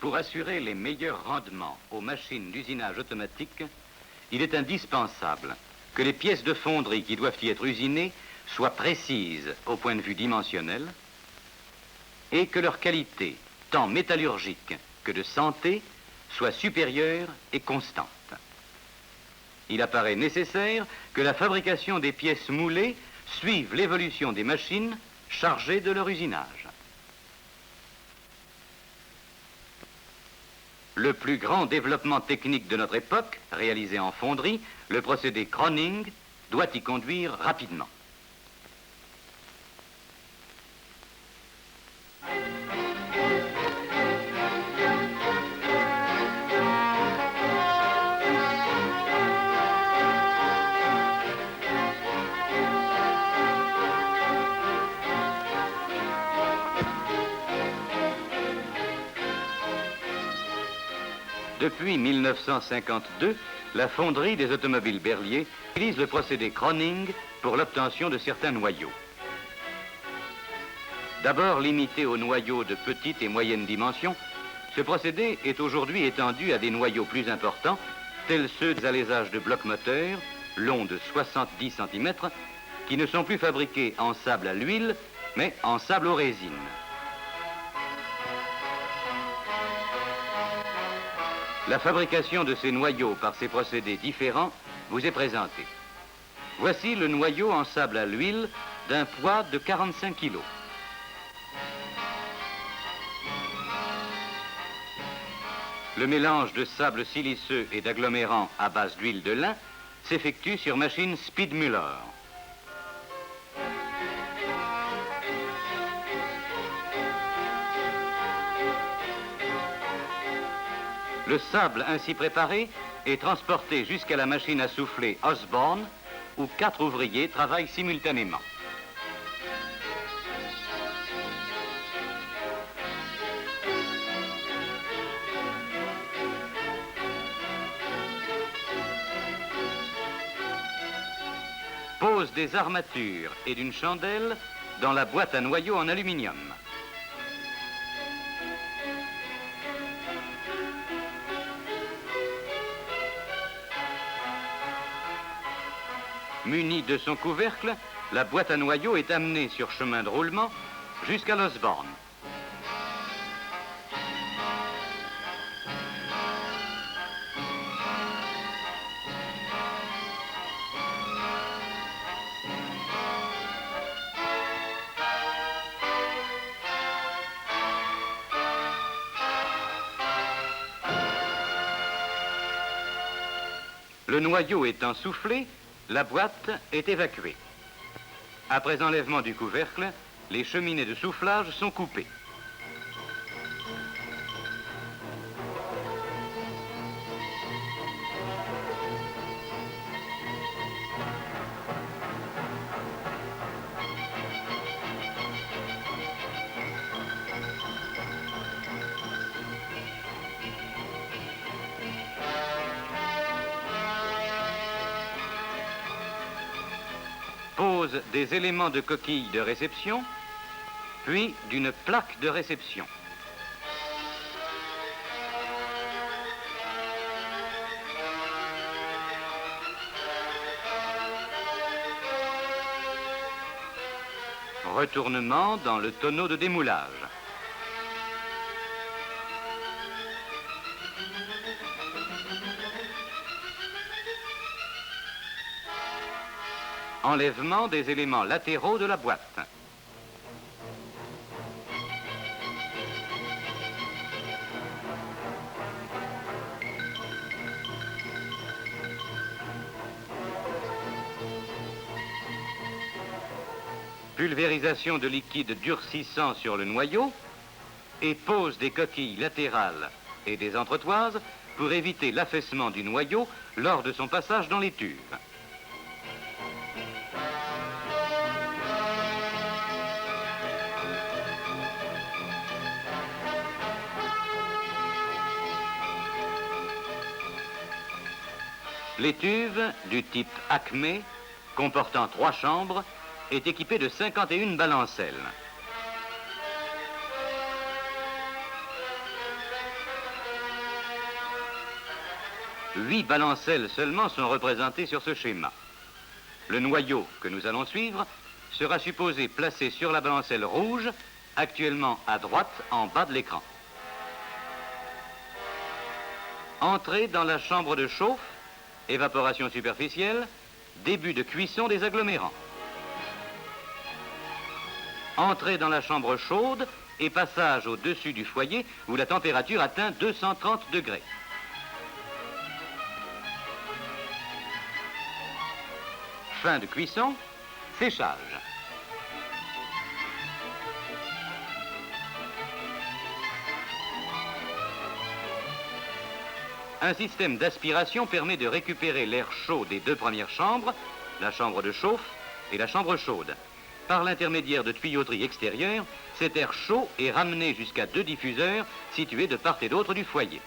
Pour assurer les meilleurs rendements aux machines d'usinage automatique, il est indispensable que les pièces de fonderie qui doivent y être usinées soient précises au point de vue dimensionnel et que leur qualité, tant métallurgique que de santé, soit supérieure et constante. Il apparaît nécessaire que la fabrication des pièces moulées suive l'évolution des machines chargées de leur usinage. Le plus grand développement technique de notre époque, réalisé en fonderie, le procédé Croning, doit y conduire rapidement. Depuis 1952, la fonderie des automobiles Berlier utilise le procédé Croning pour l'obtention de certains noyaux. D'abord limité aux noyaux de petite et moyenne dimension, ce procédé est aujourd'hui étendu à des noyaux plus importants, tels ceux des alaisages de blocs moteurs, longs de 70 cm, qui ne sont plus fabriqués en sable à l'huile, mais en sable aux résines. La fabrication de ces noyaux par ces procédés différents vous est présentée. Voici le noyau en sable à l'huile d'un poids de 45 kg. Le mélange de sable siliceux et d'agglomérants à base d'huile de lin s'effectue sur machine Speedmüller. Le sable ainsi préparé est transporté jusqu'à la machine à souffler Osborne, où 4 ouvriers travaillent simultanément. Pose des armatures et d'une chandelle dans la boîte à noyaux en aluminium. Munie de son couvercle, la boîte à noyaux est amenée sur chemin de roulement jusqu'à l'Osborne. Le noyau étant soufflé, la boîte est évacuée. Après enlèvement du couvercle, les cheminées de soufflage sont coupées. Pose des éléments de coquille de réception, puis d'une plaque de réception. Retournement dans le tonneau de démoulage. Enlèvement des éléments latéraux de la boîte. Pulvérisation de liquide durcissant sur le noyau et pose des coquilles latérales et des entretoises pour éviter l'affaissement du noyau lors de son passage dans les tubes. L'étuve, du type Acme, comportant 3 chambres, est équipée de 51 balancelles. 8 balancelles seulement sont représentées sur ce schéma. Le noyau que nous allons suivre sera supposé placé sur la balancelle rouge, actuellement à droite en bas de l'écran. Entrée dans la chambre de chauffe, évaporation superficielle, début de cuisson des agglomérants. Entrée dans la chambre chaude et passage au-dessus du foyer où la température atteint 230 degrés. Fin de cuisson, séchage. Un système d'aspiration permet de récupérer l'air chaud des 2 premières chambres, la chambre de chauffe et la chambre chaude. Par l'intermédiaire de tuyauteries extérieures, cet air chaud est ramené jusqu'à 2 diffuseurs situés de part et d'autre du foyer.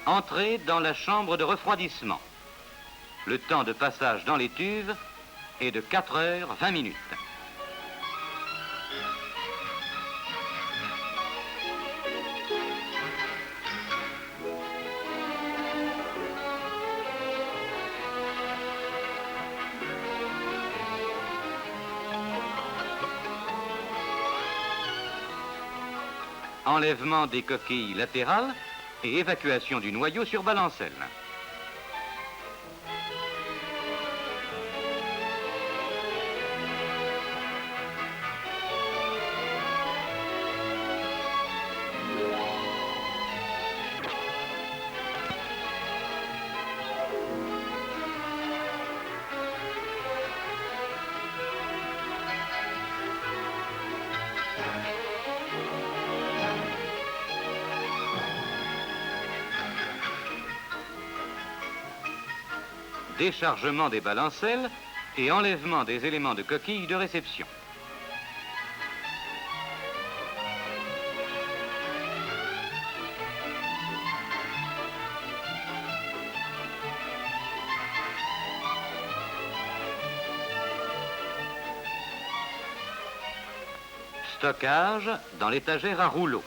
Entrée dans la chambre de refroidissement. Le temps de passage dans les tubes est de 4 heures 20 minutes. Enlèvement des coquilles latérales et évacuation du noyau sur balancelle. Déchargement des balancelles et enlèvement des éléments de coquille de réception. Stockage dans l'étagère à rouleaux.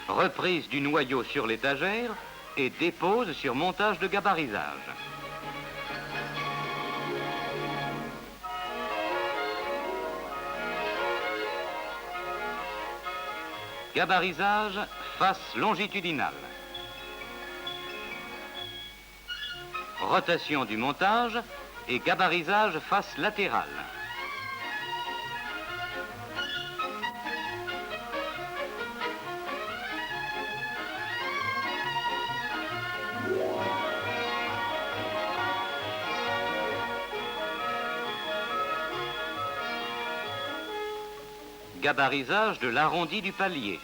Reprise du noyau sur l'étagère et dépose sur montage de gabarisage. Gabarisage face longitudinale. Rotation du montage et gabarisage face latérale. Gabarisage de l'arrondi du palier.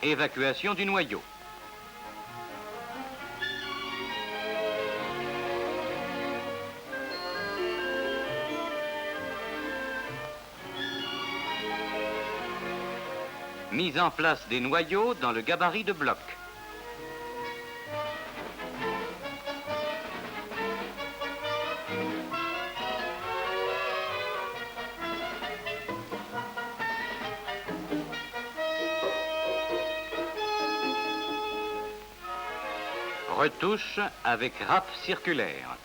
Évacuation du noyau. Mise en place des noyaux dans le gabarit de bloc. Retouche avec râpe circulaire.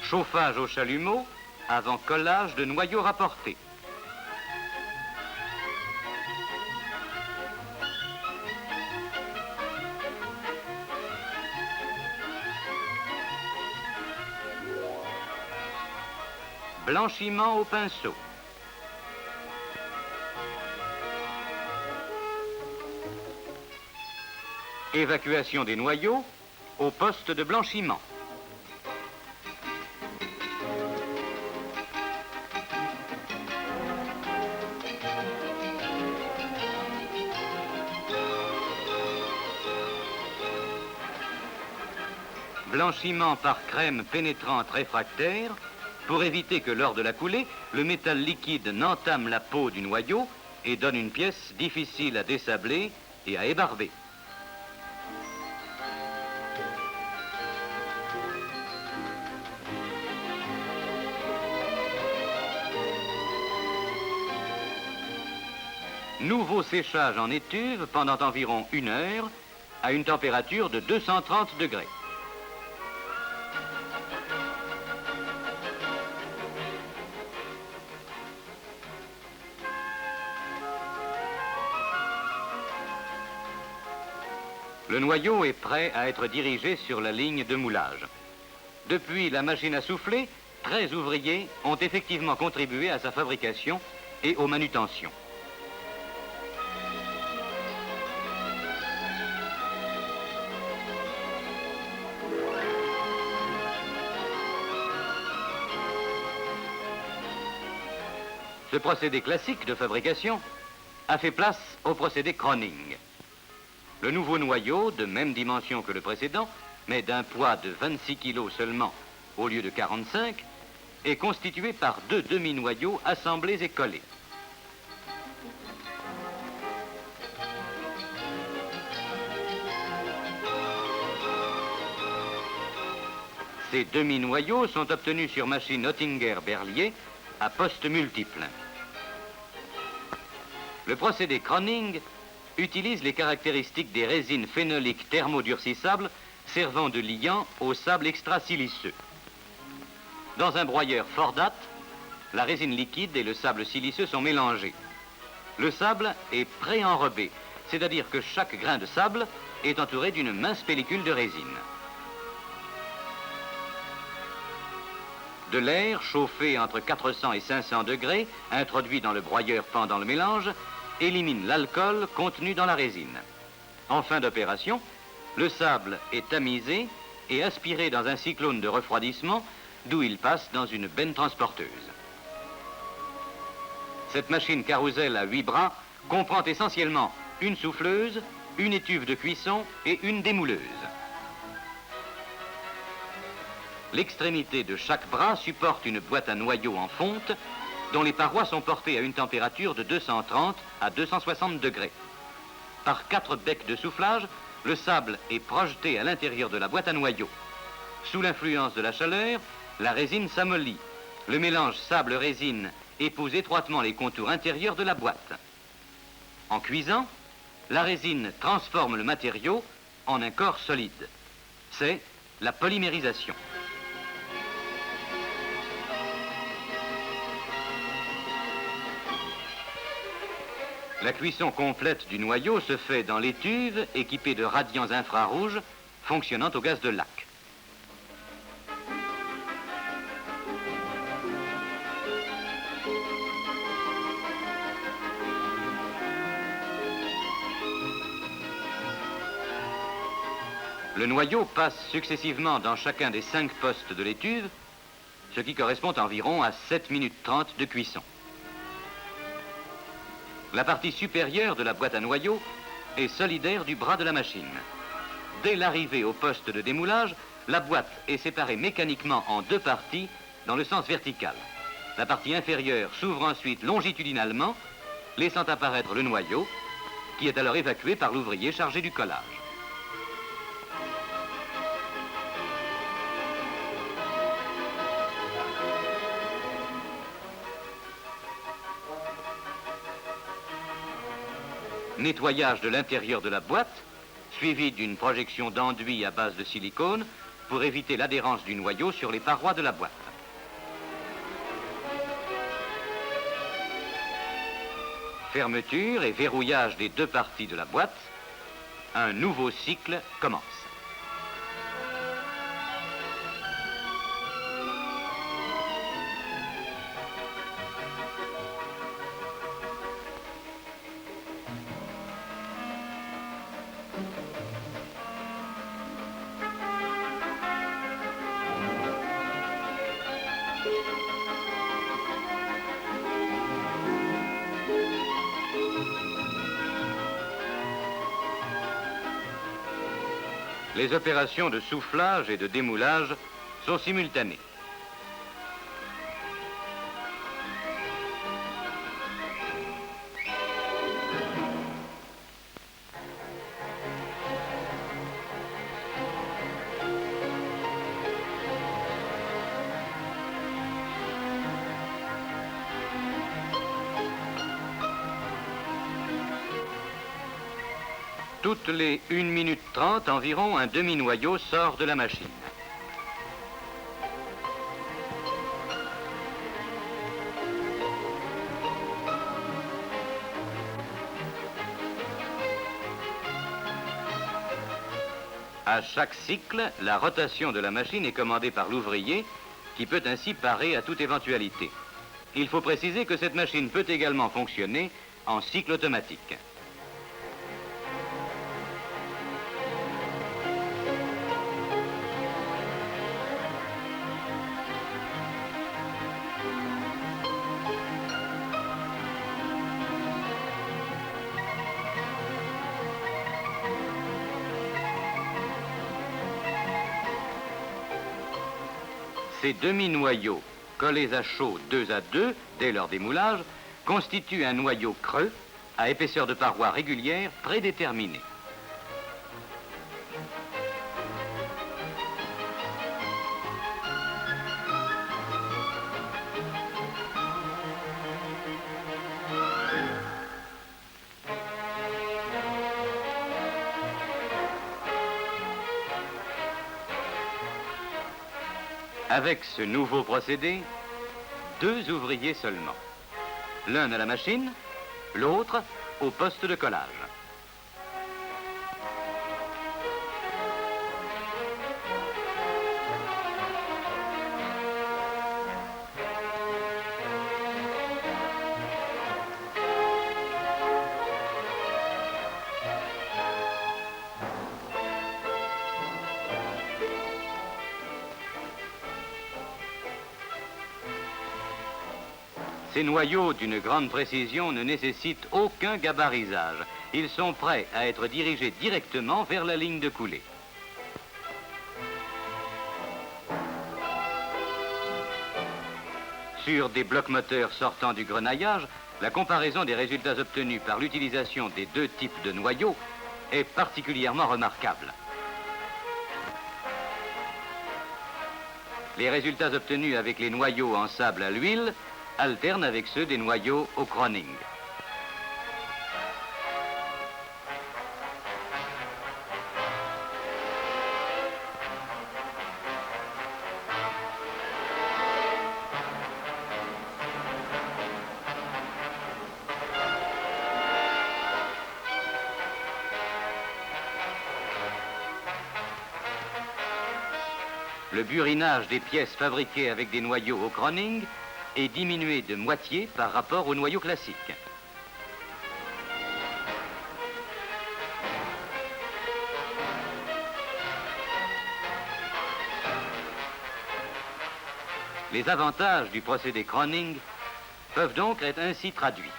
Chauffage au chalumeau avant collage de noyaux rapportés. Blanchiment au pinceau. Évacuation des noyaux au poste de blanchiment. Blanchiment par crème pénétrante réfractaire pour éviter que lors de la coulée, le métal liquide n'entame la peau du noyau et donne une pièce difficile à désabler et à ébarber. Nouveau séchage en étuve pendant environ 1 heure à une température de 230 degrés. Le noyau est prêt à être dirigé sur la ligne de moulage. Depuis la machine à souffler, 13 ouvriers ont effectivement contribué à sa fabrication et aux manutentions. Ce procédé classique de fabrication a fait place au procédé Croning. Le nouveau noyau, de même dimension que le précédent, mais d'un poids de 26 kg seulement au lieu de 45, est constitué par 2 demi-noyaux assemblés et collés. Ces demi-noyaux sont obtenus sur machine Oettinger-Berlier à postes multiples. Le procédé Croning utilise les caractéristiques des résines phénoliques thermodurcissables servant de liant au sable extra-siliceux. Dans un broyeur fort date, la résine liquide et le sable siliceux sont mélangés. Le sable est pré-enrobé, c'est-à-dire que chaque grain de sable est entouré d'une mince pellicule de résine. De l'air chauffé entre 400 et 500 degrés, introduit dans le broyeur pendant le mélange, élimine l'alcool contenu dans la résine. En fin d'opération, le sable est tamisé et aspiré dans un cyclone de refroidissement, d'où il passe dans une benne transporteuse. Cette machine carrousel à 8 bras comprend essentiellement une souffleuse, une étuve de cuisson et une démouleuse. L'extrémité de chaque bras supporte une boîte à noyaux en fonte dont les parois sont portées à une température de 230 à 260 degrés. Par 4 becs de soufflage, le sable est projeté à l'intérieur de la boîte à noyaux. Sous l'influence de la chaleur, la résine s'amollit. Le mélange sable-résine épouse étroitement les contours intérieurs de la boîte. En cuisant, la résine transforme le matériau en un corps solide. C'est la polymérisation. La cuisson complète du noyau se fait dans l'étuve équipée de radiants infrarouges fonctionnant au gaz de lac. Le noyau passe successivement dans chacun des 5 postes de l'étuve, ce qui correspond environ à 7 minutes 30 de cuisson. La partie supérieure de la boîte à noyaux est solidaire du bras de la machine. Dès l'arrivée au poste de démoulage, la boîte est séparée mécaniquement en 2 parties dans le sens vertical. La partie inférieure s'ouvre ensuite longitudinalement, laissant apparaître le noyau, qui est alors évacué par l'ouvrier chargé du collage. Nettoyage de l'intérieur de la boîte, suivi d'une projection d'enduit à base de silicone pour éviter l'adhérence du noyau sur les parois de la boîte. Fermeture et verrouillage des 2 parties de la boîte. Un nouveau cycle commence. Les opérations de soufflage et de démoulage sont simultanées. Toutes les 1 minute 30 environ, un demi-noyau sort de la machine. À chaque cycle, la rotation de la machine est commandée par l'ouvrier qui peut ainsi parer à toute éventualité. Il faut préciser que cette machine peut également fonctionner en cycle automatique. Ces demi-noyaux, collés à chaud 2 à 2, dès leur démoulage, constituent un noyau creux à épaisseur de paroi régulière prédéterminée. Avec ce nouveau procédé, 2 ouvriers seulement. L'un à la machine, l'autre au poste de collage. Ces noyaux d'une grande précision ne nécessitent aucun gabarisage. Ils sont prêts à être dirigés directement vers la ligne de coulée. Sur des blocs moteurs sortant du grenaillage, la comparaison des résultats obtenus par l'utilisation des 2 types de noyaux est particulièrement remarquable. Les résultats obtenus avec les noyaux en sable à l'huile alternent avec ceux des noyaux au Croning. Le burinage des pièces fabriquées avec des noyaux au Croning est diminué de moitié par rapport au noyau classique. Les avantages du procédé Croning peuvent donc être ainsi traduits.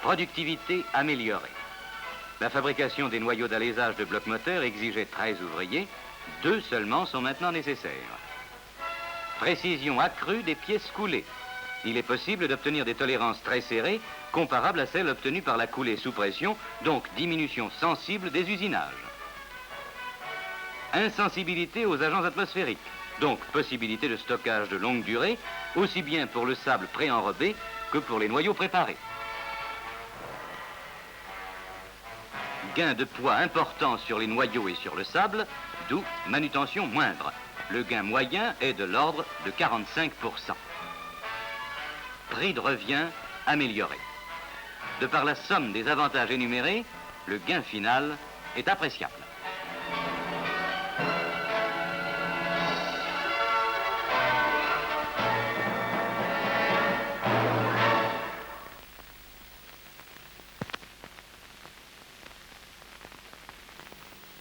Productivité améliorée. La fabrication des noyaux d'alésage de blocs moteurs exigeait 13 ouvriers, 2 seulement sont maintenant nécessaires. Précision accrue des pièces coulées. Il est possible d'obtenir des tolérances très serrées, comparables à celles obtenues par la coulée sous pression, donc diminution sensible des usinages. Insensibilité aux agents atmosphériques, donc possibilité de stockage de longue durée, aussi bien pour le sable préenrobé que pour les noyaux préparés. Gain de poids important sur les noyaux et sur le sable, d'où manutention moindre. Le gain moyen est de l'ordre de 45%. Prix de revient amélioré. De par la somme des avantages énumérés, le gain final est appréciable.